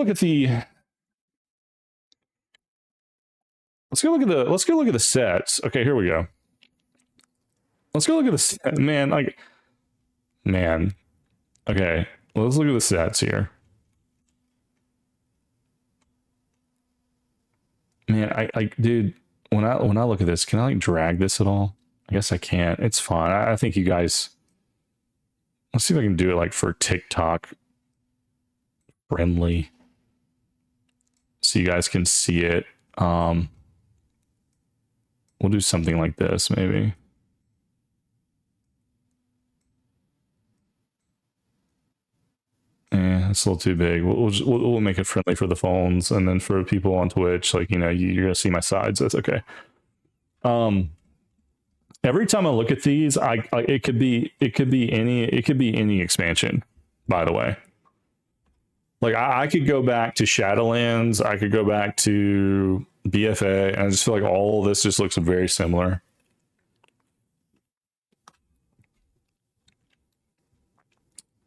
look at the let's go look at the sets. Okay, here we go. Let's go look at the set. Man. Okay, let's look at the sets here. Man, dude, when I look at this, can I like drag this at all? I guess I can't. It's fine. I think you guys. Let's see if I can do it like for TikTok friendly, so you guys can see it. We'll do something like this, maybe. It's a little too big. We'll make it friendly for the phones, and then for people on Twitch, like, you know, you're gonna see my sides. That's okay. Every time I look at these, it could be any expansion. By the way, like I could go back to Shadowlands, I could go back to BFA, and I just feel like all of this just looks very similar.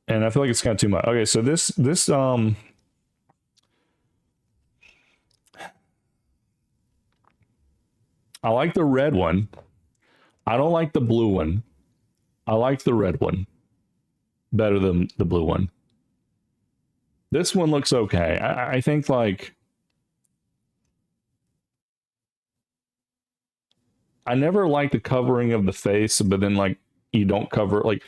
And I feel like it's kind of too much. Okay, so this I like the red one. I don't like the blue one. I like the red one better than the blue one. This one looks okay. I think like I never like the covering of the face, but then like you don't cover like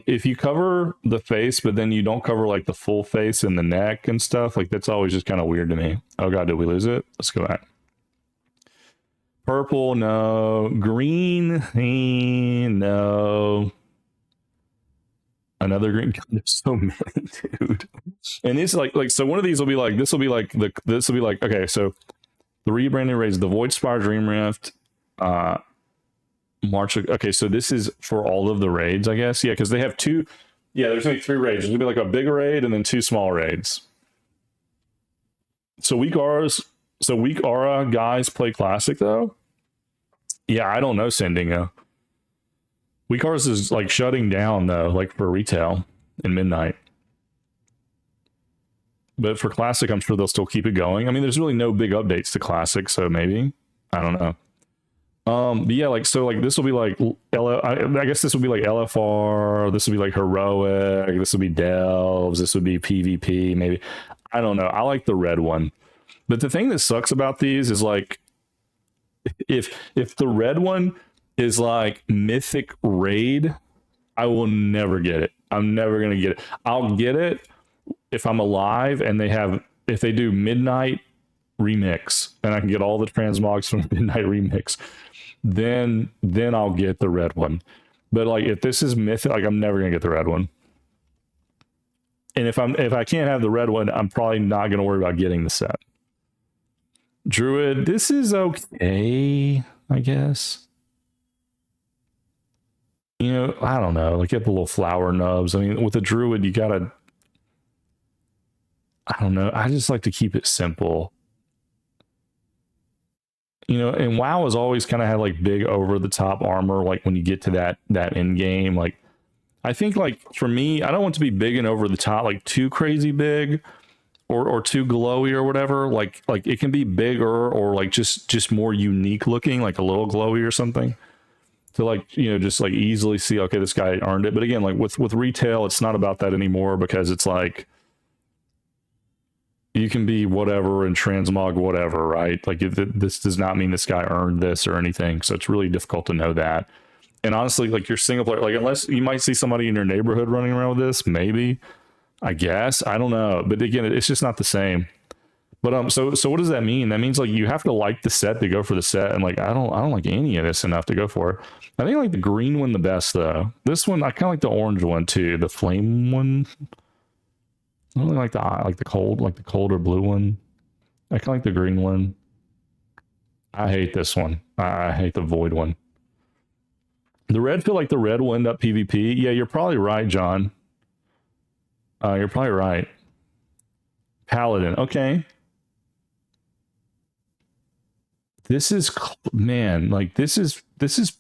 if you cover the face, but then you don't cover like the full face and the neck and stuff, like that's always just kind of weird to me. Oh god, did we lose it? Let's go back. Purple, no. Green, no. Another green. There's so many, dude. And it's like so one of these will be like okay, so the rebranding raids, the Void Spire Dream Rift, March. Okay, so this is for all of the raids, I guess. Yeah, because they have two. Yeah, there's only 3 raids. There's gonna be like a big raid and then 2 small raids. So weak aura guys play classic though. Yeah, I don't know, Sandingo. Weak auras is like shutting down though, like for retail in Midnight. But for classic, I'm sure they'll still keep it going. I mean, there's really no big updates to classic, so maybe I don't know. But yeah, like so, like this will be like I guess this will be like LFR. This will be like heroic. This will be delves. This would be PvP. Maybe I don't know. I like the red one. But the thing that sucks about these is like if the red one is like mythic raid, I will never get it. I'm never gonna get it. I'll get it if I'm alive and if they do Midnight Remix and I can get all the transmogs from Midnight Remix, then I'll get the red one. But like if this is mythic, like I'm never gonna get the red one. And if I can't have the red one, I'm probably not gonna worry about getting the set. Druid, this is okay, I guess. You know, I don't know. Like, get the little flower nubs. I mean, with a druid, you gotta. I don't know. I just like to keep it simple. You know, and WoW has always kind of had like big over the top armor. Like when you get to that end game, like I think like for me, I don't want to be big and over the top, like too crazy big. Or too glowy or whatever, like it can be bigger or like just more unique looking, like a little glowy or something, to like, you know, just like easily see, okay, this guy earned it. But again, like with retail, it's not about that anymore, because it's like you can be whatever and transmog whatever, right? Like this does not mean this guy earned this or anything, so it's really difficult to know that. And honestly, like your single player, like unless you might see somebody in your neighborhood running around with this, maybe. I guess, I don't know, but again, it's just not the same. But so what does that mean? That means like you have to like the set to go for the set, and like I don't like any of this enough to go for it. I think I like the green one the best though. This one I kind of like the orange one too, the flame one. I don't really like the colder blue one. I kind of like the green one. I hate this one. I hate the void one. The red, feel like the red will end up PvP. Yeah, you're probably right, John. You're probably right. Paladin, okay. This is, man, like this is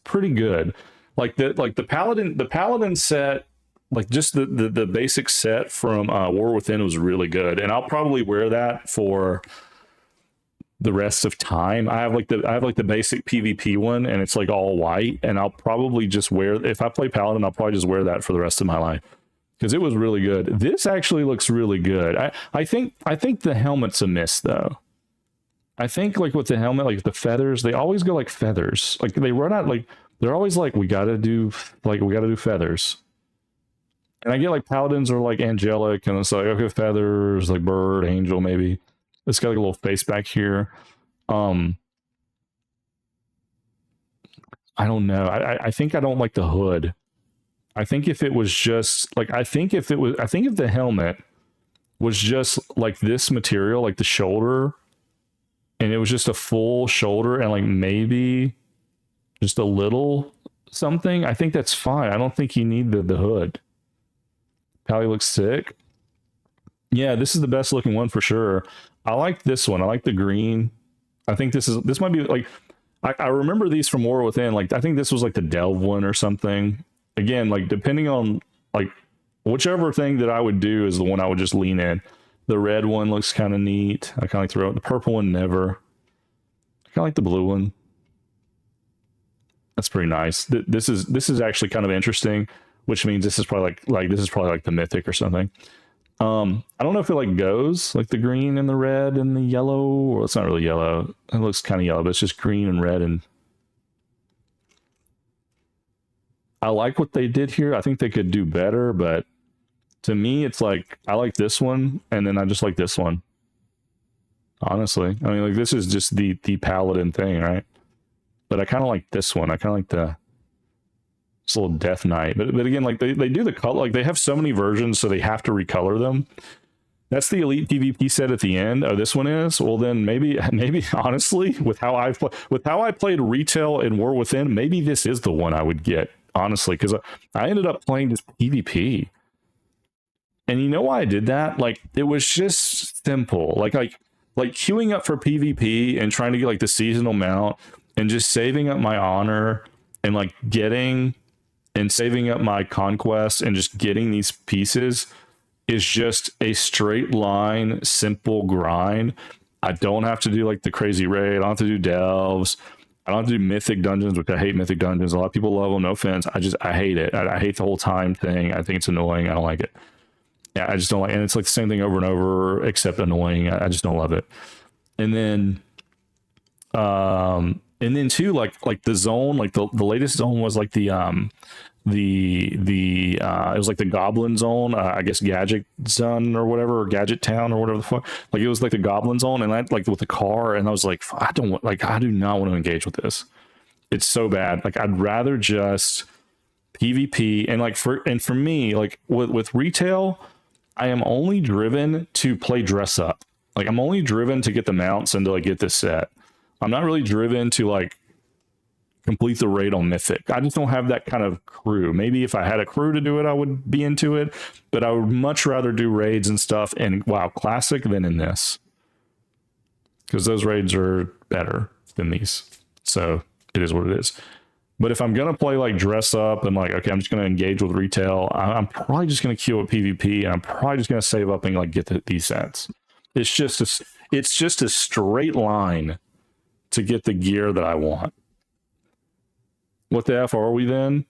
pretty good. Like the paladin set like just the basic set from War Within was really good, and I'll probably wear that for the rest of time. I have like the basic PvP one, and it's like all white, and I'll probably just wear, if I play Paladin, I'll probably just wear that for the rest of my life because it was really good. This actually looks really good. I think the helmet's a miss though. I think like with the helmet, like the feathers, they always go like feathers. Like they run out, like they're always like we gotta do feathers. And I get like paladins are like angelic, and it's like okay, feathers, like bird, angel, maybe. It's got like a little face back here. I don't know. I think I don't like the hood. I think if it was just like I think if the helmet was just like this material, like the shoulder, and it was just a full shoulder and like maybe just a little something, I think that's fine. I don't think you need the hood. Pally looks sick. Yeah, this is the best looking one for sure. I like this one. I like the green. I think this might be like I remember these from War Within. Like I think this was like the Delve one or something. Again, like depending on like whichever thing that I would do is the one I would just lean in. The red one looks kind of neat. I kind of like the purple one never. I kind of like the blue one. That's pretty nice. This is actually kind of interesting, which means this is probably like the mythic or something. I don't know if it like goes like the green and the red and the yellow, or it's not really yellow. It looks kind of yellow, but it's just green and red. And I like what they did here. I think they could do better, but to me, it's like I like this one, and then I just like this one. Honestly, I mean, like this is just the paladin thing, right? But I kind of like this one. I kind of like the it's a little Death Knight, but again, like they do the color, like they have so many versions, so they have to recolor them. That's the elite PvP set at the end. Oh, this one is. Well, then maybe honestly, with how I played retail in War Within, maybe this is the one I would get. Honestly, because I ended up playing just PvP, and you know why I did that? Like it was just simple, like queuing up for PvP and trying to get like the seasonal mount and just saving up my honor and like getting and saving up my conquest and just getting these pieces is just a straight line, simple grind. I don't have to do like the crazy raid. I don't have to do delves. I don't have to do mythic dungeons, which I hate mythic dungeons. A lot of people love them. No offense. I hate it. I hate the whole time thing. I think it's annoying. I don't like it. Yeah, I just don't like it. And it's like the same thing over and over, except annoying. I just don't love it. And then too, like the zone, like the latest zone was like the it was like the goblin zone, I guess Gadget Zone or whatever, or Gadget Town or whatever the fuck. Like it was like the goblin zone, and I like with the car, and I was like, I do not want to engage with this. It's so bad. Like I'd rather just PvP, and like for me, like with retail, I am only driven to play dress up. Like I'm only driven to get the mounts and to like get this set. I'm not really driven to like complete the raid on Mythic. I just don't have that kind of crew. Maybe if I had a crew to do it, I would be into it, but I would much rather do raids and stuff in WoW Classic than in this, because those raids are better than these. So it is what it is. But if I'm going to play like dress up and like, okay, I'm just going to engage with retail, I'm probably just going to queue up PvP, and I'm probably just going to save up and like get these sets. It's just a straight line to get the gear that I want. What the F are we then?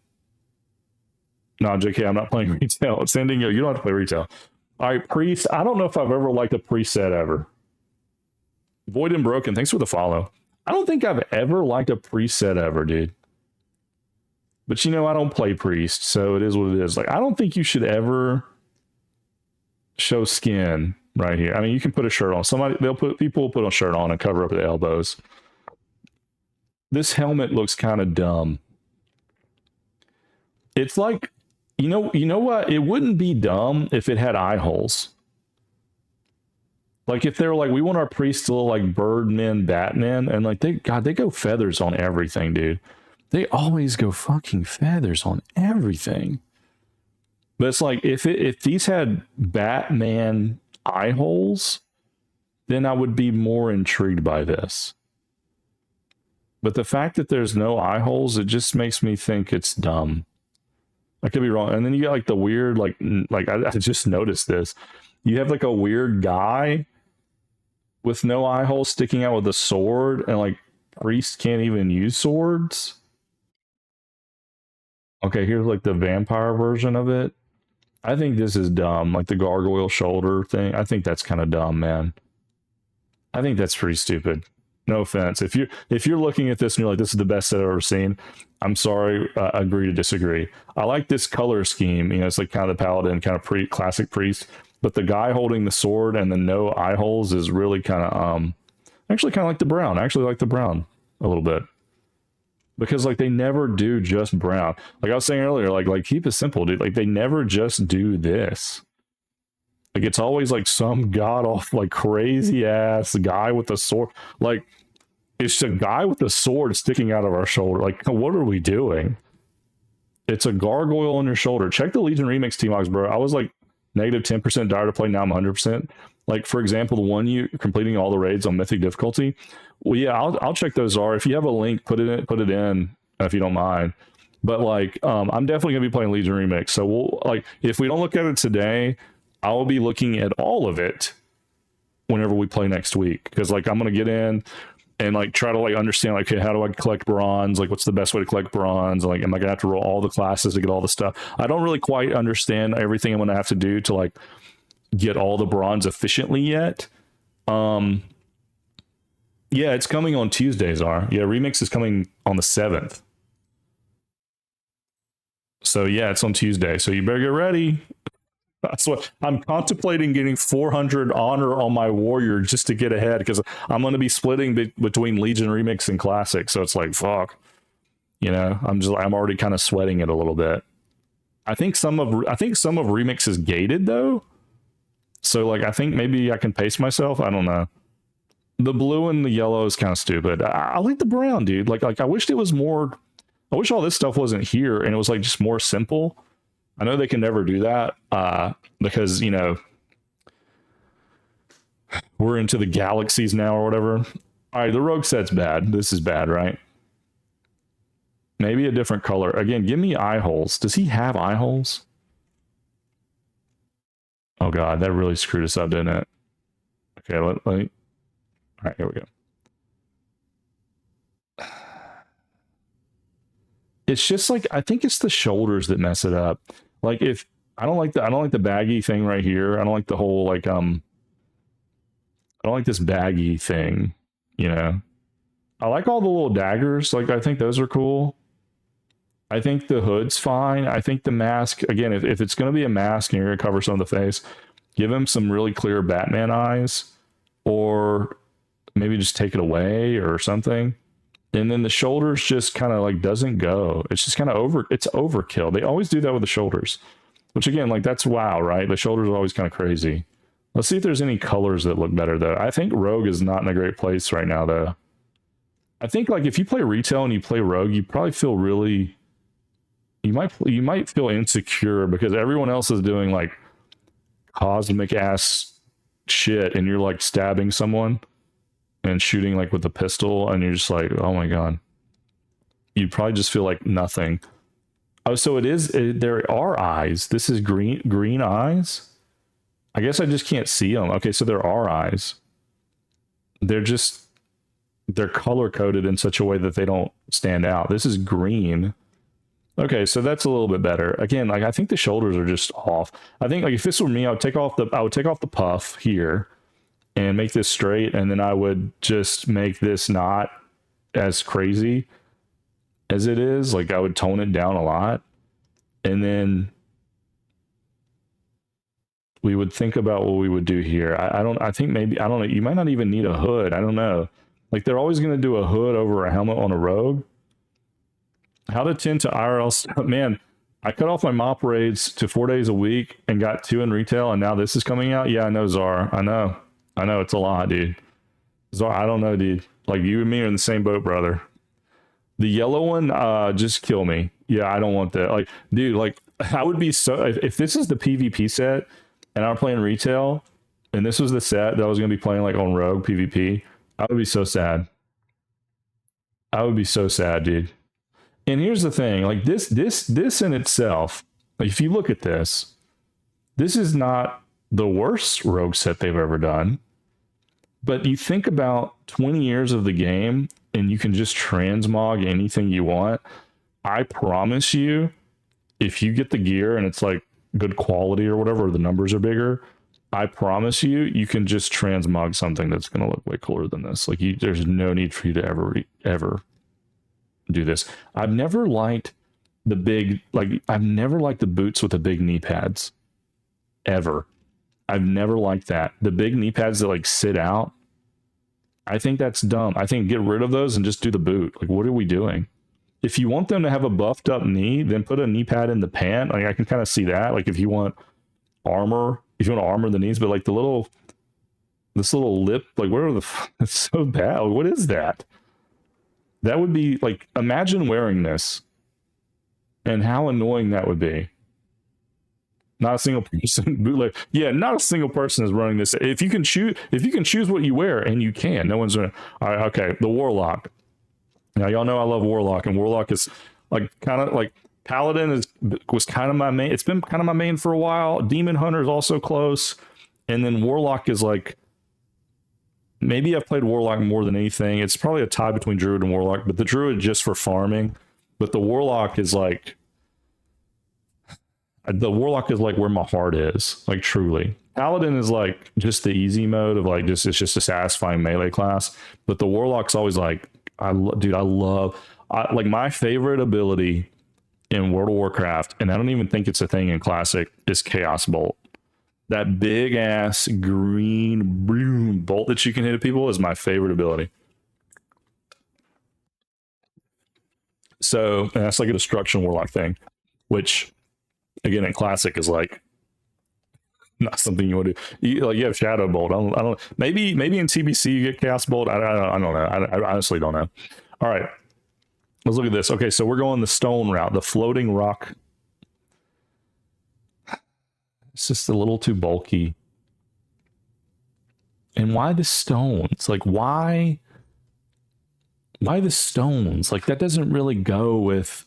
No, JK, I'm not playing retail. It's ending. You don't have to play retail. All right, priest. I don't know if I've ever liked a priest set ever. Void and Broken, thanks for the follow. I don't think I've ever liked a priest set ever, dude. But you know, I don't play priest, so it is what it is. Like, I don't think you should ever show skin right here. I mean, you can put a shirt on. People will put a shirt on and cover up the elbows. This helmet looks kind of dumb. It's like, you know what? It wouldn't be dumb if it had eye holes. Like if they're like, we want our priests to look like Birdmen, Batman, and like they go feathers on everything, dude. They always go fucking feathers on everything. But it's like if these had Batman eye holes, then I would be more intrigued by this. But the fact that there's no eye holes, it just makes me think it's dumb. I could be wrong. And then you got like the weird, like I just noticed this. You have like a weird guy with no eye hole sticking out with a sword, and like priests can't even use swords. Okay, here's like the vampire version of it. I think this is dumb, like the gargoyle shoulder thing. I think that's kind of dumb, man. I think that's pretty stupid. No offense. If you're looking at this and you're like, this is the best set I've ever seen, I'm sorry. Agree to disagree. I like this color scheme. You know, it's like kind of the paladin, kind of classic priest. But the guy holding the sword and the no eye holes is really kind of actually kind of like the brown. I actually like the brown a little bit, because like they never do just brown. Like I was saying earlier, like keep it simple, dude. Like they never just do this. Like it's always like some god off like crazy ass guy with a sword. Like it's a guy with a sword sticking out of our shoulder. Like what are we doing? It's a gargoyle on your shoulder. Check the Legion Remix T-Mox, bro. I was like negative 10% dire to play. Now I'm 100%. Like for example, the one you completing all the raids on mythic difficulty. Well, yeah, I'll check those are. If you have a link, put it in if you don't mind. But like, I'm definitely gonna be playing Legion Remix. So we'll like, if we don't look at it today, I will be looking at all of it whenever we play next week. Because like, I'm gonna get in and like try to like understand like, okay, how do I collect bronze? Like, what's the best way to collect bronze? Like, am I gonna have to roll all the classes to get all the stuff? I don't really quite understand everything I'm gonna have to do to like get all the bronze efficiently yet. Yeah, it's coming on Tuesdays. Yeah, Remix is coming on the 7th. So yeah, it's on Tuesday. So you better get ready. That's what I'm contemplating, getting 400 honor on my warrior just to get ahead, because I'm going to be splitting between Legion Remix and Classic. So it's like, fuck, you know, I'm already kind of sweating it a little bit. I think some of Remix is gated though. So like, I think maybe I can pace myself. I don't know. The blue and the yellow is kind of stupid. I like the brown, dude. Like I wished it was more. I wish all this stuff wasn't here and it was like just more simple. I know they can never do that because, you know, we're into the galaxies now or whatever. All right, the rogue set's bad. This is bad, right? Maybe a different color. Again, give me eye holes. Does he have eye holes? Oh god, that really screwed us up, didn't it? Okay, let me. All right, here we go. It's just like, I think it's the shoulders that mess it up. Like if I don't like the baggy thing right here. I don't like the whole like I don't like this baggy thing, you know. I like all the little daggers. Like I think those are cool. I think the hood's fine. I think the mask, again, if it's going to be a mask and you're going to cover some of the face, give him some really clear Batman eyes, or maybe just take it away or something. And then the shoulders just kind of like doesn't go. It's just kind of it's overkill. They always do that with the shoulders, which again, like that's WoW, right? The shoulders are always kind of crazy. Let's see if there's any colors that look better though. I think Rogue is not in a great place right now though. I think like if you play retail and you play Rogue, you probably feel really, you might feel insecure because everyone else is doing like cosmic ass shit and you're like stabbing someone and shooting like with a pistol and you're just like, oh my god. You'd probably just feel like nothing. Oh, so there are eyes. This is green eyes. I guess I just can't see them. Okay, so there are eyes. They're color coded in such a way that they don't stand out. This is green. Okay, so that's a little bit better. Again, like I think the shoulders are just off. I think like if this were me, I would take off the puff here and make this straight, and then I would just make this not as crazy as it is. Like I would tone it down a lot, and then we would think about what we would do here. I think maybe, I don't know, you might not even need a hood. I don't know. Like they're always going to do a hood over a helmet on a rogue. How to tend to IRL stuff. Man, I cut off my mop raids to 4 days a week and got 2 in retail, and now this is coming out. Yeah, I know, Czar. I know it's a lot, dude. Czar, I don't know, dude. Like you and me are in the same boat, brother. The yellow one, just kill me. Yeah, I don't want that. Like, dude, like I would be so, if this is the PvP set and I'm playing retail and this was the set that I was going to be playing like on Rogue PvP, I would be so sad. I would be so sad, dude. And here's the thing, like this in itself, Like, if you look at this is not the worst rogue set they've ever done. But you think about 20 years of the game and you can just transmog anything you want. I promise you, if you get the gear and it's like good quality or whatever, or the numbers are bigger, I promise you, you can just transmog something that's going to look way cooler than this. Like, there's no need for you to ever do this. I've never liked the boots with the big knee pads. Ever. I've never liked that. The big knee pads that like sit out. I think that's dumb. I think get rid of those and just do the boot. Like, what are we doing? If you want them to have a buffed up knee, then put a knee pad in the pant. Like, I can kind of see that. Like, if you want armor, if you want to armor the knees, but like this little lip, like, where are the? It's so bad. Like, what is that? That would be like, imagine wearing this, and how annoying that would be. Not a single person bootleg. Yeah, not a single person is running this. If you can choose what you wear, and you can, no one's running. All right, okay, the Warlock. Now, y'all know I love Warlock, and Warlock is like kind of like Paladin was kind of my main. It's been kind of my main for a while. Demon Hunter is also close, and then Warlock is like, maybe I've played Warlock more than anything. It's probably a tie between Druid and Warlock, but the Druid just for farming, but the Warlock is like. The Warlock is like where my heart is, like, truly. Paladin is like just the easy mode of like, it's just a satisfying melee class. But the Warlock's always like, like, my favorite ability in World of Warcraft, and I don't even think it's a thing in Classic, is Chaos Bolt. That big ass green boom bolt that you can hit at people is my favorite ability. So, and that's like a destruction Warlock thing, which, again, in Classic is like not something you want to do. You have Shadow Bolt. I don't. Maybe in TBC you get Chaos Bolt. I don't know. I honestly don't know. All right, let's look at this. Okay, so we're going the stone route, the floating rock. It's just a little too bulky. And why the stones? Like, why the stones? Like, that doesn't really go with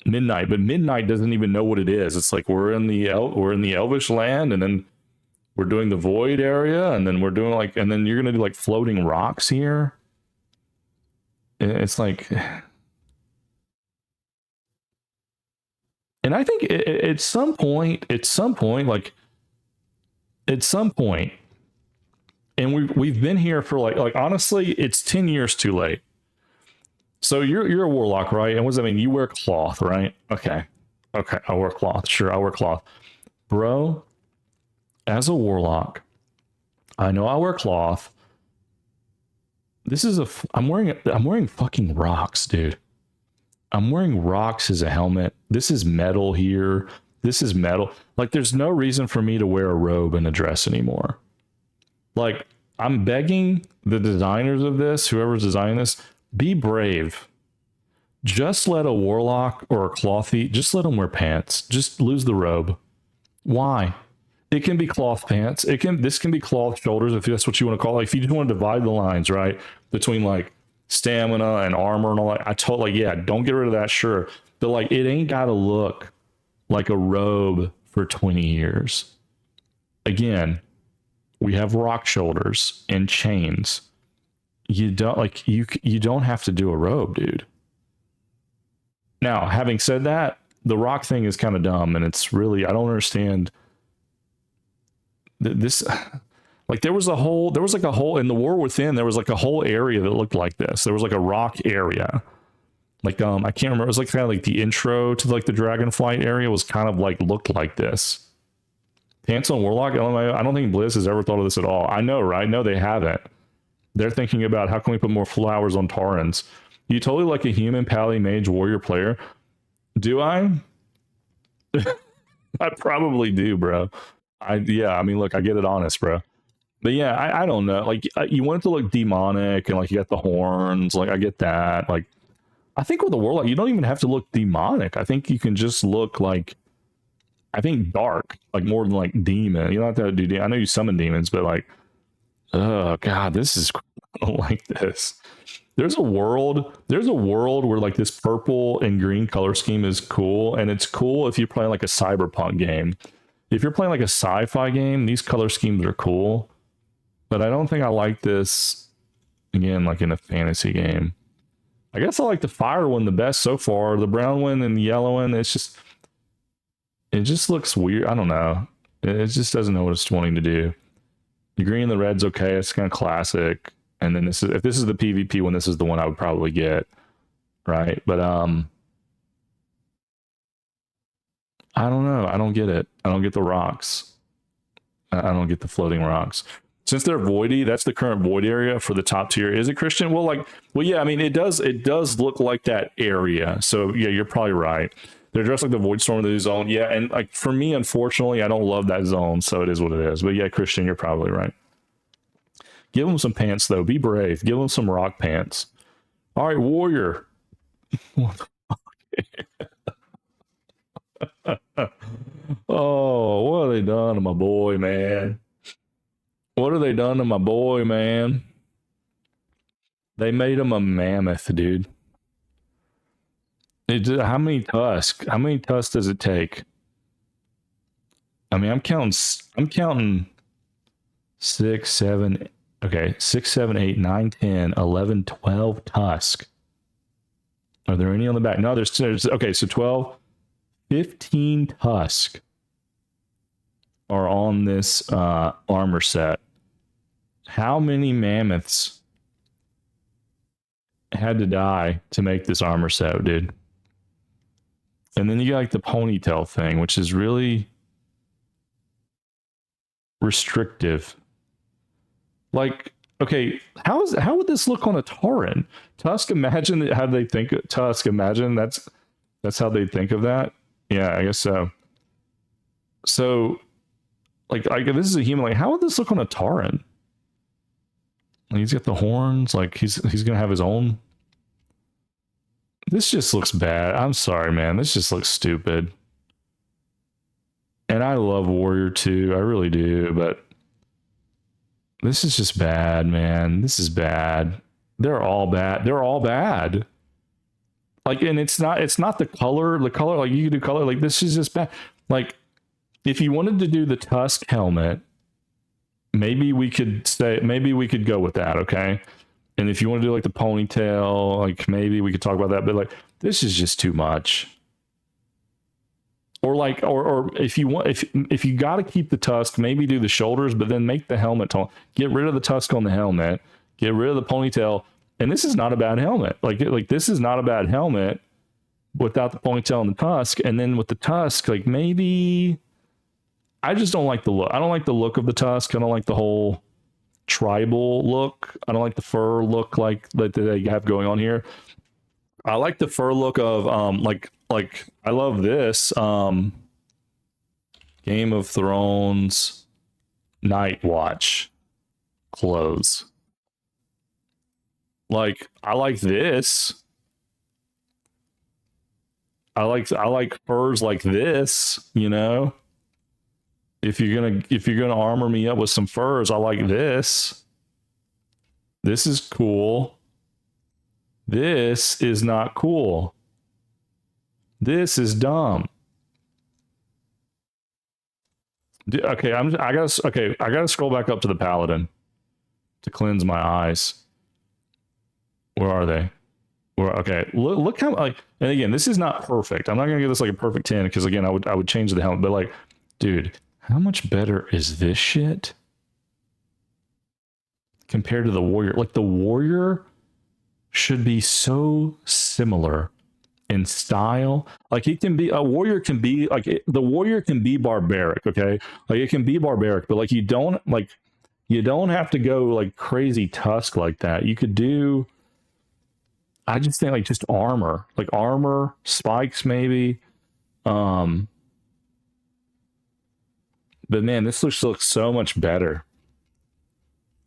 Midnight, but Midnight doesn't even know what it is. It's like we're in the Elvish land, and then we're doing the Void area, and then we're doing like, and then you're gonna do like floating rocks here. It's like, and I think at some point, and we've been here for like honestly, it's 10 years too late. So you're a Warlock, right? And what does that mean? You wear cloth, right? Okay, I wear cloth. Sure, I wear cloth, bro. As a Warlock, I know I wear cloth. I'm wearing fucking rocks, dude. I'm wearing rocks as a helmet. This is metal here. This is metal. Like, there's no reason for me to wear a robe and a dress anymore. Like, I'm begging the designers of this, whoever's designing this, be brave. Just let a Warlock or a clothy, just let them wear pants. Just lose the robe. Why? It can be cloth pants. This can be cloth shoulders, if that's what you want to call it. Like, if you just want to divide the lines, right, between like stamina and armor and all that, I totally, yeah, don't get rid of that, sure. But like, it ain't got to look like a robe for 20 years. Again, we have rock shoulders and chains. You don't have to do a robe, dude. Now, having said that, the rock thing is kind of dumb, and it's really, I don't understand this. Like, there was like a whole in the War Within, there was like a whole area that looked like this. There was like a rock area. Like, I can't remember. It was like kind of like the intro to like the Dragonflight area was kind of like looked like this. Pants on Warlock, I don't think Blizz has ever thought of this at all. I know, right? No, they haven't. They're thinking about how can we put more flowers on Taurens. You totally like a human pally mage warrior player. Do I? I probably do, bro. I mean, look, I get it honest, bro. But yeah, I don't know. Like, you want it to look demonic, and like you got the horns. Like, I get that. Like, I think with the Warlock, you don't even have to look demonic. I think you can just look like, I think dark, like more than like demon. You don't have to do. I know you summon demons, but like, oh god, I don't like this. there's a world where like this purple and green color scheme is cool, and it's cool if you're playing like a cyberpunk game. If you're playing like a sci-fi game, these color schemes are cool, but I don't think I like this again like in a fantasy game. I guess I like the fire one the best so far. The brown one and the yellow one, it just looks weird. I don't know. It just doesn't know what it's wanting to do. The green and the red's okay. It's kind of classic. And then if this is the PvP one, this is the one I would probably get, right? But I don't know. I don't get it. I don't get the rocks. I don't get the floating rocks. Since they're voidy, that's the current void area for the top tier. Is it, Christian? Well, yeah. I mean, it does look like that area. So yeah, you're probably right. They're dressed like the Void Storm of the zone. Yeah, and like for me, unfortunately, I don't love that zone, so it is what it is. But yeah, Christian, you're probably right. Give them some pants, though. Be brave. Give them some rock pants. All right, Warrior. What the fuck? Oh, what have they done to my boy, man? What have they done to my boy, man? They made him a mammoth, dude. How many tusks? How many tusks does it take? I mean, I'm counting 6, 7, okay, 6, 7, 8, 9, 10, 11, 12 tusks. Are there any on the back? No, there's okay, so 12, 15 tusks are on this armor set. How many mammoths had to die to make this armor set, dude? And then you got like the ponytail thing, which is really restrictive. Like, okay, how would this look on a Tauren? Tusk, imagine how they think Tusk, imagine that's how they think of that. Yeah, I guess so. So like this is a human, like how would this look on a Tauren? Like, he's got the horns, like he's gonna have his own. This just looks bad. I'm sorry, man. This just looks stupid. And I love Warrior 2. I really do, but this is just bad, man. This is bad. They're all bad. They're all bad. Like, and it's not the color, like you could do color, like this is just bad. Like, if you wanted to do the Tusk helmet, maybe we could go with that, okay? And if you want to do like the ponytail, like maybe we could talk about that, but like this is just too much. Or like, or if you want, if you got to keep the tusk, maybe do the shoulders, but then make the helmet tall. Get rid of the tusk on the helmet. Get rid of the ponytail. And this is not a bad helmet. Like this is not a bad helmet without the ponytail and the tusk. And then with the tusk, like maybe I just don't like the look. I don't like the look of the tusk. I don't like the whole tribal look. I don't like the fur look like that they have going on here. I like the fur look of like I love this Game of Thrones Night Watch clothes. Like I like this. I like furs like this, you know. If you're gonna armor me up with some furs, I like this. This is cool. This is not cool. This is dumb. Okay, I gotta scroll back up to the paladin to cleanse my eyes. Where are they? Okay, look how like, and again, this is not perfect. I'm not gonna give this like a perfect 10 because again, I would change the helmet, but like, dude, how much better is this shit compared to the warrior? Like the warrior should be so similar in style. Like it can be, a warrior can be like the warrior can be barbaric, okay? Like it can be barbaric, but like you don't have to go like crazy tusk like that. You could do, I just think like just armor, like armor, spikes maybe. But man, this looks so much better.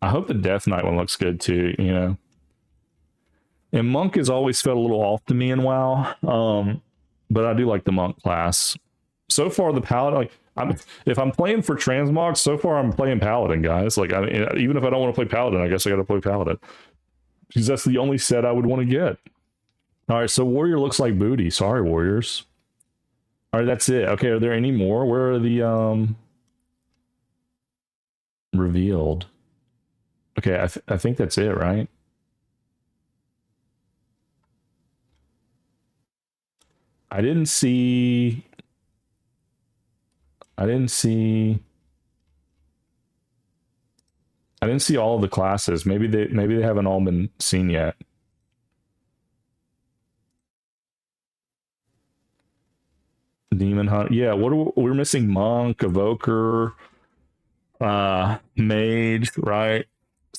I hope the Death Knight one looks good too, you know. And Monk has always felt a little off to me in WoW. But I do like the Monk class. So far, the Paladin, like if I'm playing for transmog, so far I'm playing Paladin, guys. Like even if I don't want to play Paladin, I guess I gotta play Paladin. because that's the only set I would want to get. All right, so warrior looks like booty. Sorry, warriors. All right, that's it. Okay, are there any more? Where are the revealed? Okay, I think that's it, right? I didn't see. I didn't see all of the classes. Maybe they haven't all been seen yet. Demon Hunt. Yeah, we're missing monk, evoker, mage, right?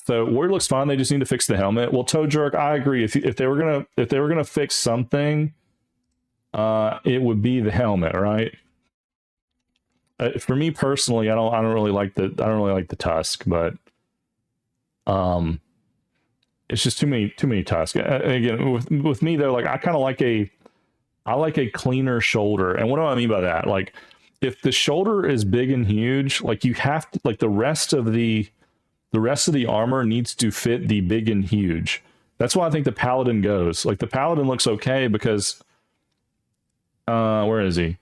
So warrior looks fine. They just need to fix the helmet. Well, toe jerk, I agree. If they were gonna fix something, it would be the helmet, right? For me personally, I don't really like the tusk, but it's just too many tusks. Again, with me though, like I like a cleaner shoulder. And what do I mean by that? Like if the shoulder is big and huge, like you have to, like the rest of the armor needs to fit the big and huge. That's why I think the paladin goes. Like the paladin looks okay because where is he?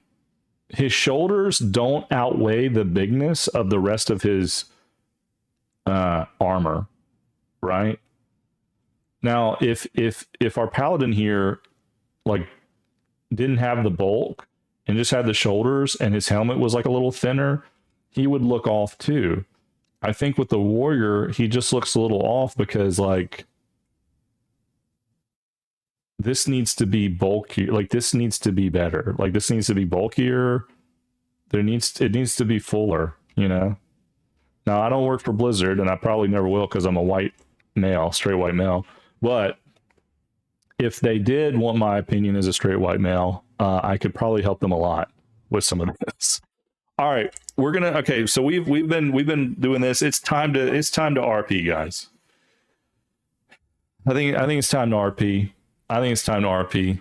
His shoulders don't outweigh the bigness of the rest of his armor, right? Now, if our paladin here like didn't have the bulk and just had the shoulders and his helmet was like a little thinner, he would look off too. I think with the warrior, he just looks a little off because like this needs to be bulky. Like this needs to be better. Like this needs to be bulkier. It needs to be fuller, you know? Now I don't work for Blizzard and I probably never will because I'm a white male, straight white male. But if they did want my opinion as a straight white male, I could probably help them a lot with some of this. All right, we're gonna. Okay, so we've been doing this. It's time to RP, guys. I think it's time to RP. I think it's time to RP.